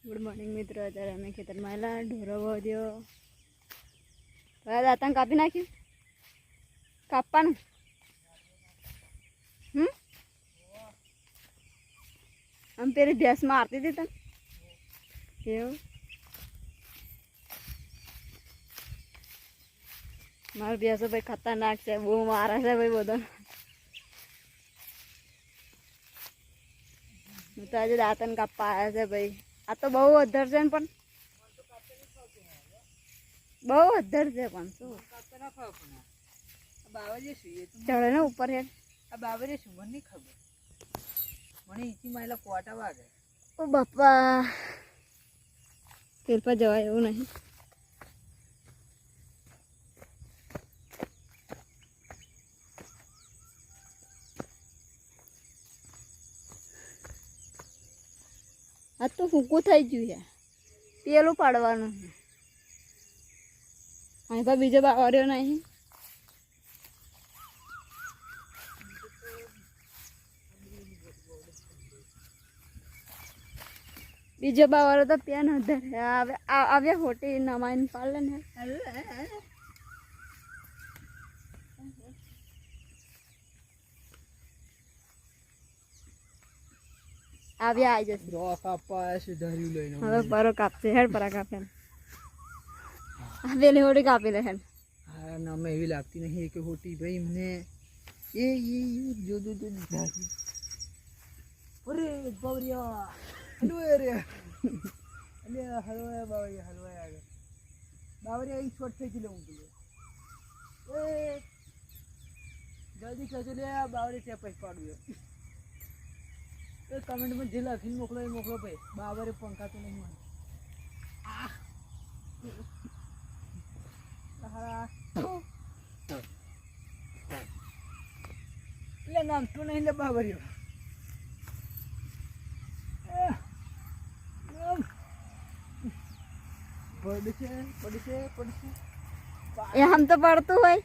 Good morning મિત્રો. અત્યારે અમે ખેતરમાં આવેલા, ઢોરો વધ્યો. દાંતણ કાપી નાખ્યું, કાપવાનું. આમ પેલી ભેંસ મારતી હતી તને એવું? મારી ભેંસો ભાઈ ખતરનાક છે, બહુ મારે છે ભાઈ બધો. હું તો આજે દાંતણ કાપવા આવ્યા છે ભાઈ. આ તો બહુ અધર છે ને, પણ બહુ અધર છે પણ શું ચડે ને ઉપર હેડ. આ બાબરે શું મને નહીં ખબર, મને ઈચી માયલા કોટા વાગે. ઓ બાપા, ફેરફાર જવાય એવું નહીં. આ તો ફૂકું થઈ ગયું છે, પેલું પાડવાનું. અહીં તો બીજો બાવર્યો નહીં. બીજો બાવર્યો તો પેન ધરે આવ્યા ખોટી નમાઈને પાડે ને. આવ્યા આવી જશે. હવે પરો કાપશે, હેડ પરા કાપે. પેલી હોટી કાપી લે હેડ. હા ના, મેં એવી લાગતી નહીં કે હોટી ભાઈ મને એ જો અરે બાવરિયા હલવા રે, અલે હલવા બાવરિયા હલવા આગળ બાવરિયા ઈ છોટ થઈ ગઈ. હું બોલું એ જલ્દી કહેજો લે, બાવરિયા ત્યાં પૈસા પાડ્યો. કમેન્ટમાં જે લખીને મોકલો એ મોકલો ભાઈ. બાબરે પંખા તો નહીં મને. એટલે નામ તો નહીં લે બાબરિયો. પડશે પડશે પડશે એ આમ તો પડતું હોય.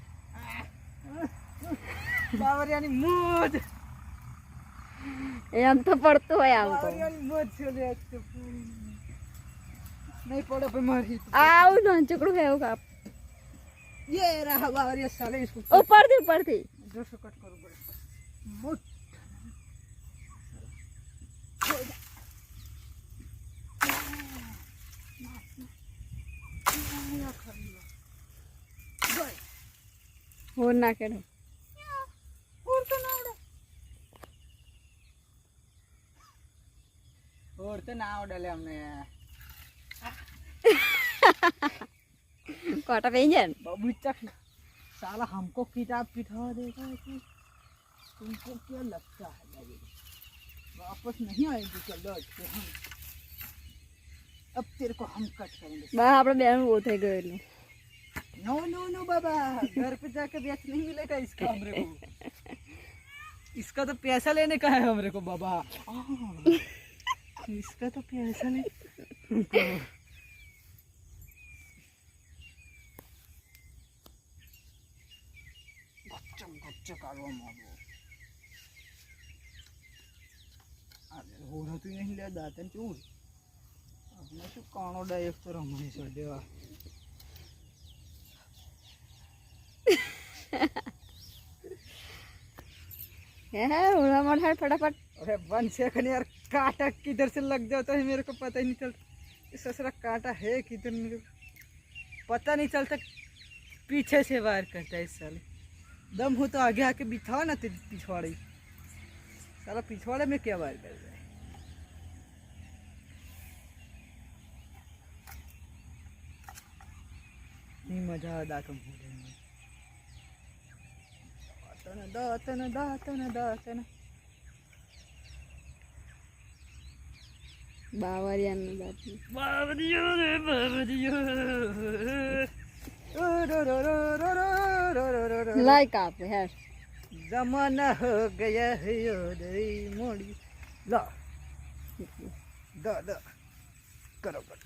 બાવરિયાની મોજ, એ આમ તો પડતું હોય. આમ તો બાવરિયાની મોજ છે લે. નહીં પડે ભાઈ મારી. આવું નાનચકડું છે એવું કાપ. ये रहा बावरिया साले, इसको ઉપરથી ઉપરથી जो से कट करो बड़े मोट હોર નાખે और तो ना और तो ना डाले हमने કોટા પી જાય ને. बाबू चक साला हमको किताब पिठा देगा कि तुमको क्या लगता है लगे वापस नहीं आएगी क्या लौट के हम अब तेरे को हम कट करेंगे. બસ આપણે બેન બહુ થઈ ગયું એટલું. नो नो नो बाबा, घर पे जाकर बेच नहीं मिलेगा इसका हमरे को. इसका तो पैसा लेने का है हमरे को बाबा. इसका तो पैसा ले કાઢવા માંગો. હો હતું નહીં લે દાંતન ચૂડ. આપણે શું કાણો ડાયરેક્ટ તો રમણી છે દેવા. है उड़ा मत है फटाफट. अरे 1 सेकंड यार, कांटा किधर से लग जाता है मेरे को पता ही नहीं चलता. ये ससुरा कांटा है किधर, मेरे को पता नहीं चलता. पीछे से वार करता है इस साले. दम हो तो आगे आके बिठाओ ना तेरी पिछवाड़े. साला पिछवाड़े में क्या वार कर रहा है. नहीं मजा आ दातन दातन दातन दातन બાવરિયાનું દાંત. बावरियो रे बावरियो. લાય કાપ હેડ. जमाना हो गया है दई मोड़ी ला दा दा करो करो.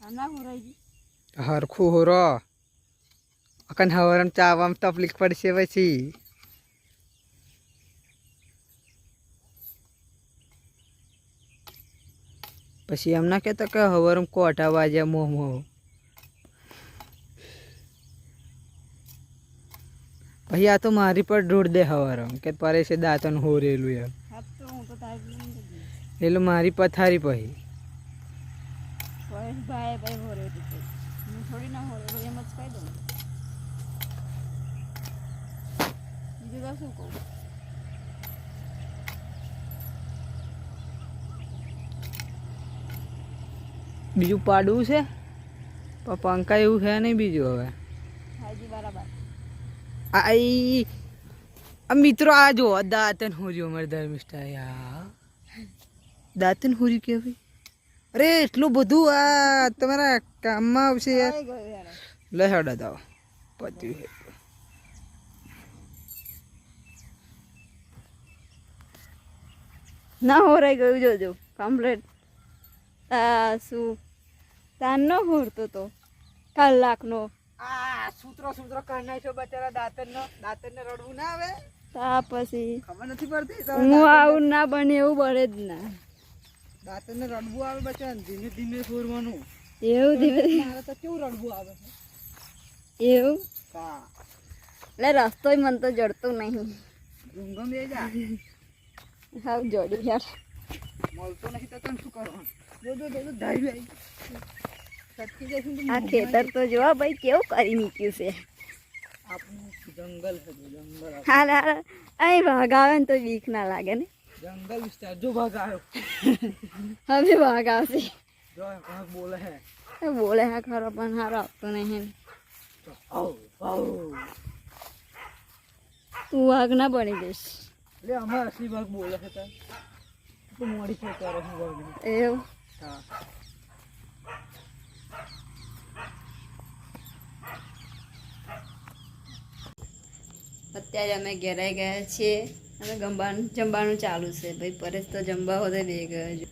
આના હોરાઈ ગઈ હરખું હોરો અકન હવરમ ચાવામાં તકલીફ પડશે પછી પછી એમ ના કહેતા કે હવરમ કોટા વાજ્યા મોમો પછી આ તો મારી પર ઢોળ દે હવરમ કે પરે છે દાંતન હોરેલું એમ હાથ તો હું તો તારી એટલે મારી પથારી પછી ભાઈ ભાઈ હોરે દીધું હું થોડી ના હોરે એમ જ કહી દઉં બીજું તો શું કહું બીજું પાડવું છે પણ પંખા એવું છે નહીં બીજું હવે હાજી બરાબર આ મિત્રો આ જો દાંતન હોર્યું અમારે ધર્મિષ્ઠા યાર દાંતન હોર્યું કે ભાઈ અરે એટલું બધું આ તમારા કામમાં આવશે યાર આવી ગયું યાર લે હેડા દાવ પત્યું ના હોરાઈ ગયું જોજો કમ્પ્લીટ શું તાનનો હોરતો તો કલાકનો આ સૂત્રો કરી નાખ્યો બચારા દાંતન ને રડવું ના આવે તા પછી ખબર નથી પડતી હું આવું ના બને એવું બને જ ના દાંતન ને રડવું આવે બચારા ધીમે ધીમે ફોરવાનું એવું ધીમે મારે તો કેવું રડવું આવે એવું હા એટલે રસ્તોય મને તો જડતો નહીં ઊંઘમ લઈ જા હા જોડ્યું યાર મળતો નહીં તો તને શું કરવાનું જો ધાર્યું સટકી જઈશું તો આ ખેતર તો જોવા ભાઈ કેવું કરી મૂક્યું છે આપણું જંગલ છે જંગલ હાલ હાલ અહીં વાઘ આવે ને તો બીક ના લાગે ને જંગલ વિસ્તાર જો ભાગ આવ્યો હવે વાઘ આવશે જો ભાગ બોલે હે બોલે હા ખરો પણ હારો આપતો નહીં તું વાઘ ના બની જઈશ એટલે અમારે અસલી ભાગ બોલે છે તો મોડી છે તારે હું ભાગ એવું હા અત્યારે અમે ઘેરાઈ ગયા છીએ અને જમવાનું ચાલુ છે ભાઈ પરેશ તો જમવા હોતે બે ગયો છે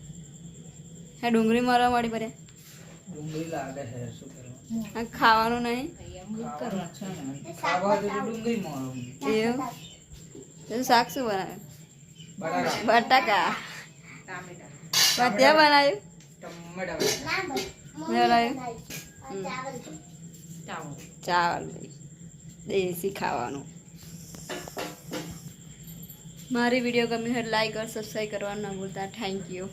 હા ડુંગળી મારવા મળી પડે ડુંગળી લાગે છે શું કરવાનું હા ખાવાનું નહીં ખાવા તો ડુંગળી મારો એવું તો શાક શું બનાવ્યું બટાકા ત્યાં બનાવ્યું બનાવ્યું ચાવલ ભાઈ દેશી ખાવાનું મારી વિડીયો ગમી હોય લાઈક और સબસ્ક્રાઈબ કરવાનું ના ભૂલતા થેન્ક યુ